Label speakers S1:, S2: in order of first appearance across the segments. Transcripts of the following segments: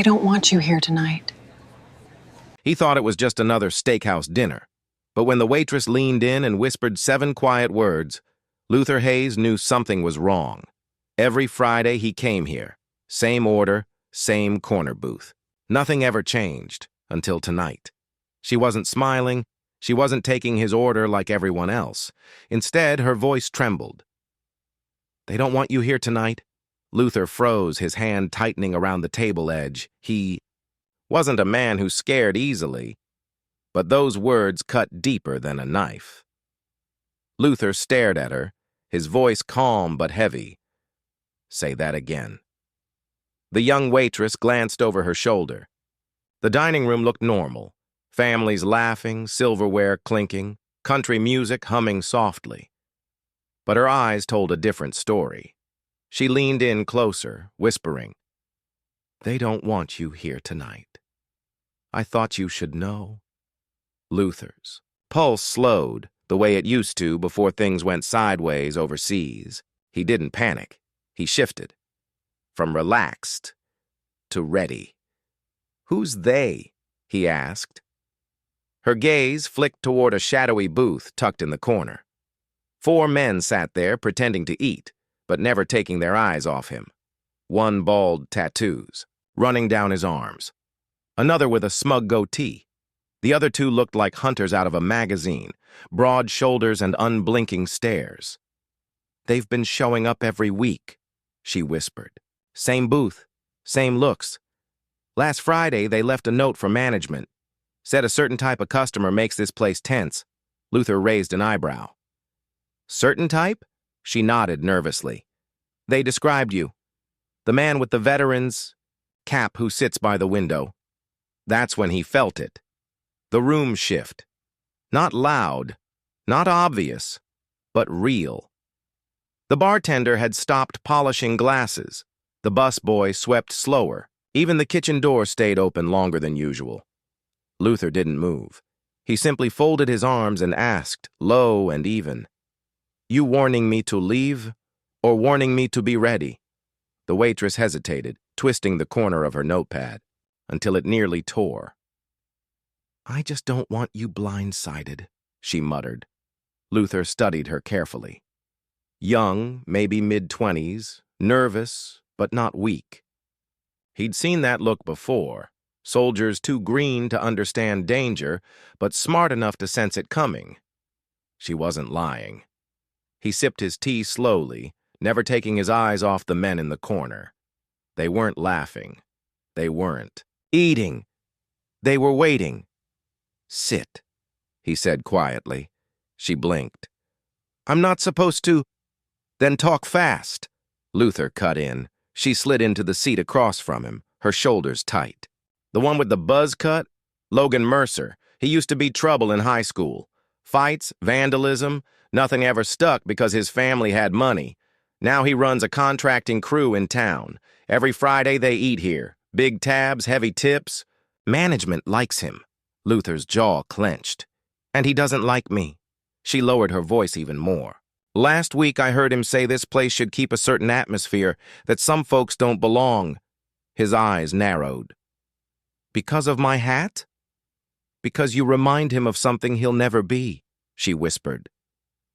S1: I don't want you here tonight.
S2: He thought it was just another steakhouse dinner, but when the waitress leaned in and whispered 7 quiet words, Luther Hayes knew something was wrong. Every Friday he came here, same order, same corner booth. Nothing ever changed until tonight. She wasn't smiling, she wasn't taking his order like everyone else. Instead, her voice trembled. "They don't want you here tonight." Luther froze, his hand tightening around the table edge. He wasn't a man who scared easily, but those words cut deeper than a knife. Luther stared at her, his voice calm but heavy. "Say that again." The young waitress glanced over her shoulder. The dining room looked normal. Families laughing, silverware clinking, country music humming softly. But her eyes told a different story. She leaned in closer, whispering, "They don't want you here tonight. I thought you should know." Luther's pulse slowed, the way it used to before things went sideways overseas. He didn't panic. He shifted. From relaxed to ready. "Who's they?" he asked. Her gaze flicked toward a shadowy booth tucked in the corner. 4 men sat there pretending to eat, but never taking their eyes off him. One bald tattoos, running down his arms. Another with a smug goatee. The other 2 looked like hunters out of a magazine, broad shoulders and unblinking stares. "They've been showing up every week," she whispered. "Same booth, same looks. Last Friday, they left a note for management. Said a certain type of customer makes this place tense." Luther raised an eyebrow. "Certain type?" She nodded nervously. "They described you. The man with the veteran's cap who sits by the window." That's when he felt it. The room shift. Not loud, not obvious, but real. The bartender had stopped polishing glasses. The busboy swept slower. Even the kitchen door stayed open longer than usual. Luther didn't move. He simply folded his arms and asked, low and even, "You warning me to leave, or warning me to be ready?" The waitress hesitated, twisting the corner of her notepad, until it nearly tore. "I just don't want you blindsided," she muttered. Luther studied her carefully. Young, maybe mid-20s, nervous, but not weak. He'd seen that look before. Soldiers too green to understand danger, but smart enough to sense it coming. She wasn't lying. He sipped his tea slowly, never taking his eyes off the men in the corner. They weren't laughing. They weren't eating. They were waiting. "Sit," he said quietly. She blinked. "I'm not supposed to—" "Then talk fast." Luther cut in. She slid into the seat across from him, her shoulders tight. "The one with the buzz cut? Logan Mercer. He used to be trouble in high school. Fights, vandalism, nothing ever stuck because his family had money. Now he runs a contracting crew in town. Every Friday they eat here. Big tabs, heavy tips. Management likes him." Luther's jaw clenched. "And he doesn't like me." She lowered her voice even more. "Last week I heard him say this place should keep a certain atmosphere, that some folks don't belong." His eyes narrowed. "Because of my hat?" "Because you remind him of something he'll never be," she whispered.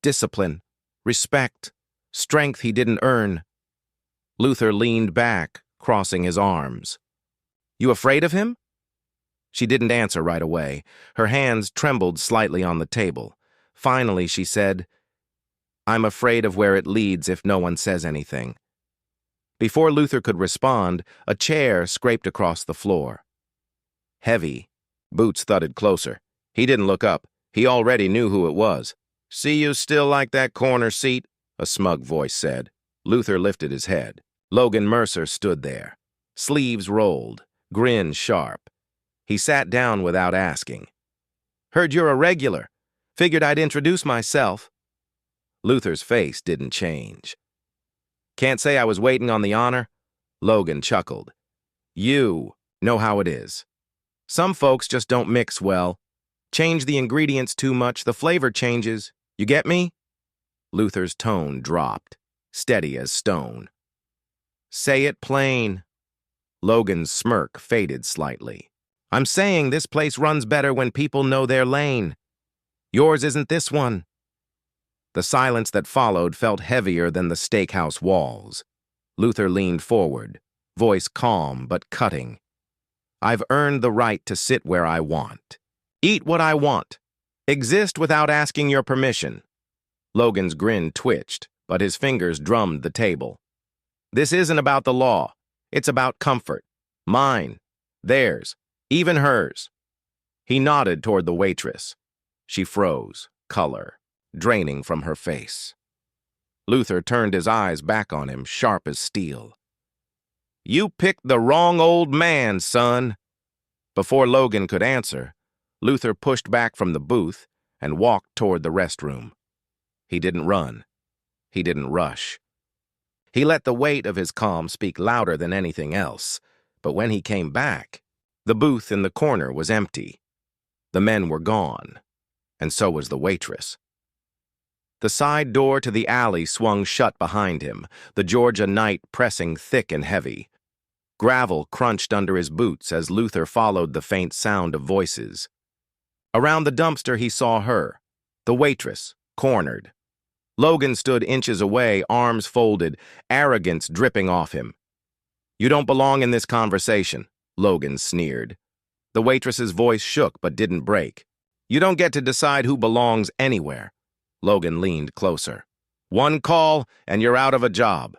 S2: "Discipline, respect, strength he didn't earn." Luther leaned back, crossing his arms. "You afraid of him?" She didn't answer right away. Her hands trembled slightly on the table. Finally, she said, "I'm afraid of where it leads if no one says anything." Before Luther could respond, a chair scraped across the floor. Heavy. Boots thudded closer. He didn't look up. He already knew who it was. "See you still like that corner seat?" a smug voice said. Luther lifted his head. Logan Mercer stood there. Sleeves rolled, grin sharp. He sat down without asking. "Heard you're a regular. Figured I'd introduce myself." Luther's face didn't change. "Can't say I was waiting on the honor." Logan chuckled. "You know how it is. Some folks just don't mix well. Change the ingredients too much, the flavor changes. You get me?" Luther's tone dropped, steady as stone. "Say it plain." Logan's smirk faded slightly. I'm saying this place runs better when people know their lane. Yours isn't this one. The silence that followed felt heavier than the steakhouse walls. Luther leaned forward, voice calm but cutting. I've earned the right to sit where I want. Eat what I want. Exist without asking your permission. Logan's grin twitched, but his fingers drummed the table. This isn't about the law. It's about comfort. Mine. Theirs. Even hers. He nodded toward the waitress. She froze, color draining from her face. Luther turned his eyes back on him, sharp as steel. You picked the wrong old man, son. Before Logan could answer, Luther pushed back from the booth and walked toward the restroom. He didn't run. He didn't rush. He let the weight of his calm speak louder than anything else, but when he came back, the booth in the corner was empty. The men were gone, and so was the waitress. The side door to the alley swung shut behind him, the Georgia night pressing thick and heavy. Gravel crunched under his boots as Luther followed the faint sound of voices. Around the dumpster he saw her, the waitress, cornered. Logan stood inches away, arms folded, arrogance dripping off him. You don't belong in this conversation, Logan sneered. The waitress's voice shook but didn't break. You don't get to decide who belongs anywhere. Logan leaned closer. One call and you're out of a job.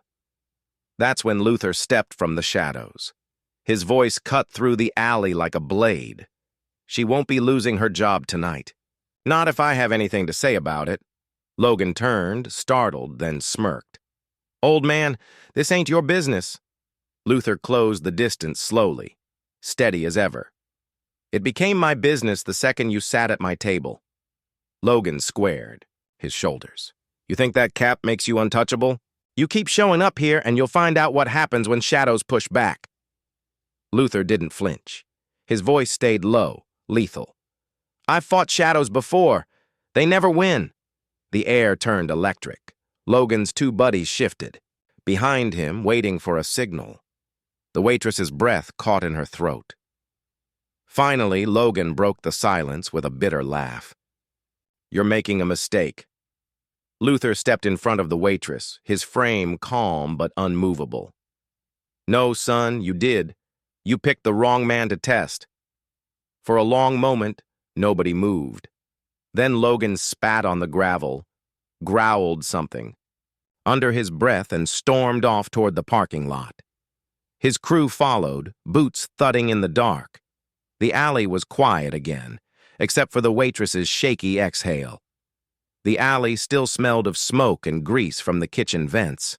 S2: That's when Luther stepped from the shadows. His voice cut through the alley like a blade. She won't be losing her job tonight. Not if I have anything to say about it. Logan turned, startled, then smirked. Old man, this ain't your business. Luther closed the distance slowly, steady as ever. It became my business the second you sat at my table. Logan squared his shoulders. You think that cap makes you untouchable? You keep showing up here and you'll find out what happens when shadows push back. Luther didn't flinch. His voice stayed low, lethal. I've fought shadows before. They never win. The air turned electric. Logan's two buddies shifted. Behind him, waiting for a signal. The waitress's breath caught in her throat. Finally, Logan broke the silence with a bitter laugh. You're making a mistake. Luther stepped in front of the waitress, his frame calm but unmovable. No, son, you did. You picked the wrong man to test. For a long moment, nobody moved. Then Logan spat on the gravel, growled something, under his breath, and stormed off toward the parking lot. His crew followed, boots thudding in the dark. The alley was quiet again, except for the waitress's shaky exhale. The alley still smelled of smoke and grease from the kitchen vents.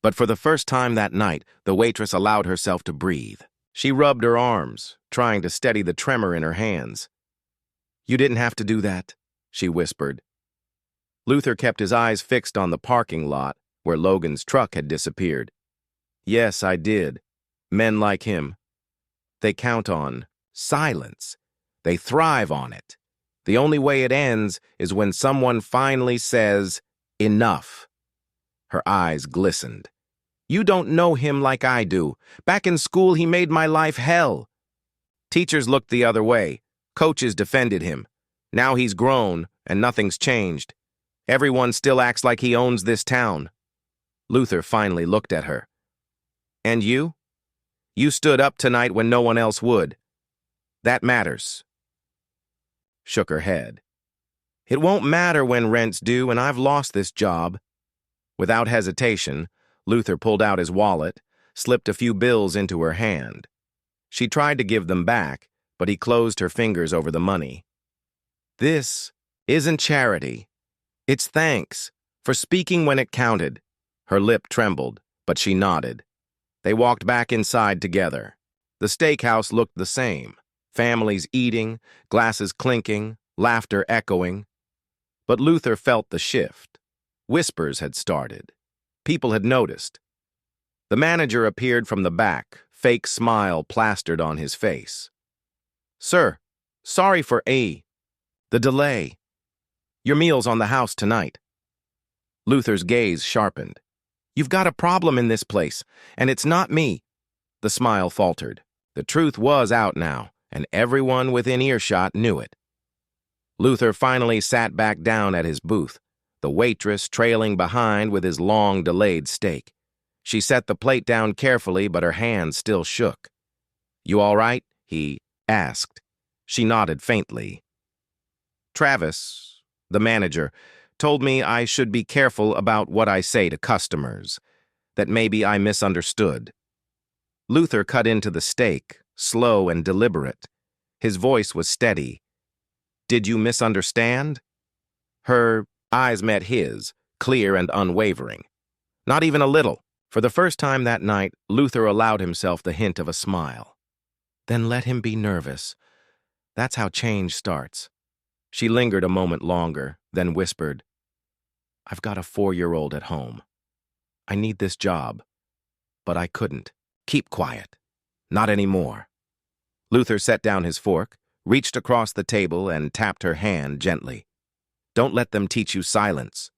S2: But for the first time that night, the waitress allowed herself to breathe. She rubbed her arms, trying to steady the tremor in her hands. You didn't have to do that, she whispered. Luther kept his eyes fixed on the parking lot where Logan's truck had disappeared. Yes, I did. Men like him. They count on silence. They thrive on it. The only way it ends is when someone finally says, enough. Her eyes glistened. You don't know him like I do. Back in school, he made my life hell. Teachers looked the other way. Coaches defended him. Now he's grown, and nothing's changed. Everyone still acts like he owns this town. Luther finally looked at her. And you? You stood up tonight when no one else would. That matters. Shook her head. It won't matter when rent's due, and I've lost this job. Without hesitation, Luther pulled out his wallet, slipped a few bills into her hand. She tried to give them back, but he closed her fingers over the money. This isn't charity. It's thanks for speaking when it counted. Her lip trembled, but she nodded. They walked back inside together. The steakhouse looked the same. Families eating, glasses clinking, laughter echoing. But Luther felt the shift. Whispers had started. People had noticed. The manager appeared from the back, fake smile plastered on his face. Sir, sorry for the delay. Your meal's on the house tonight. Luther's gaze sharpened. You've got a problem in this place, and it's not me. The smile faltered. The truth was out now, and everyone within earshot knew it. Luther finally sat back down at his booth, the waitress trailing behind with his long, delayed steak. She set the plate down carefully, but her hands still shook. "You all right?" he asked. She nodded faintly. "Travis, the manager, told me I should be careful about what I say to customers, that maybe I misunderstood." Luther cut into the steak, slow and deliberate. His voice was steady. "Did you misunderstand?" Her eyes met his, clear and unwavering. Not even a little. For the first time that night, Luther allowed himself the hint of a smile. "Then let him be nervous. That's how change starts." She lingered a moment longer, then whispered, "I've got a 4-year-old at home. I need this job, but I couldn't. Keep quiet. Not anymore." Luther set down his fork, reached across the table, and tapped her hand gently. "Don't let them teach you silence.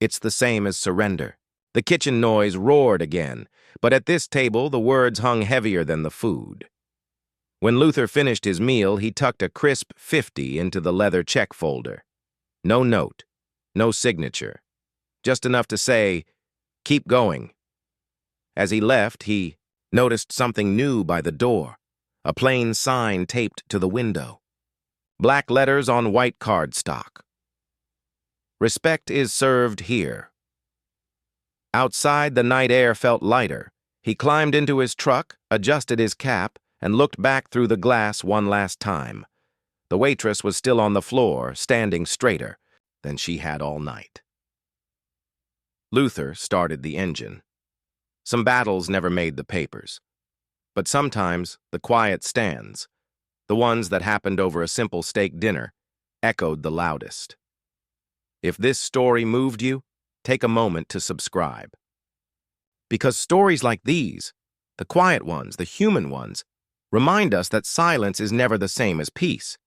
S2: It's the same as surrender." The kitchen noise roared again, but at this table the words hung heavier than the food. When Luther finished his meal, he tucked a crisp 50 into the leather check folder. No note, no signature, just enough to say, "Keep going." As he left, he noticed something new by the door, a plain sign taped to the window. Black letters on white cardstock. "Respect is served here." Outside, the night air felt lighter. He climbed into his truck, adjusted his cap, and looked back through the glass one last time. The waitress was still on the floor, standing straighter than she had all night. Luther started the engine. Some battles never made the papers. But sometimes the quiet stands, the ones that happened over a simple steak dinner, echoed the loudest. If this story moved you, take a moment to subscribe. Because stories like these, the quiet ones, the human ones, remind us that silence is never the same as peace.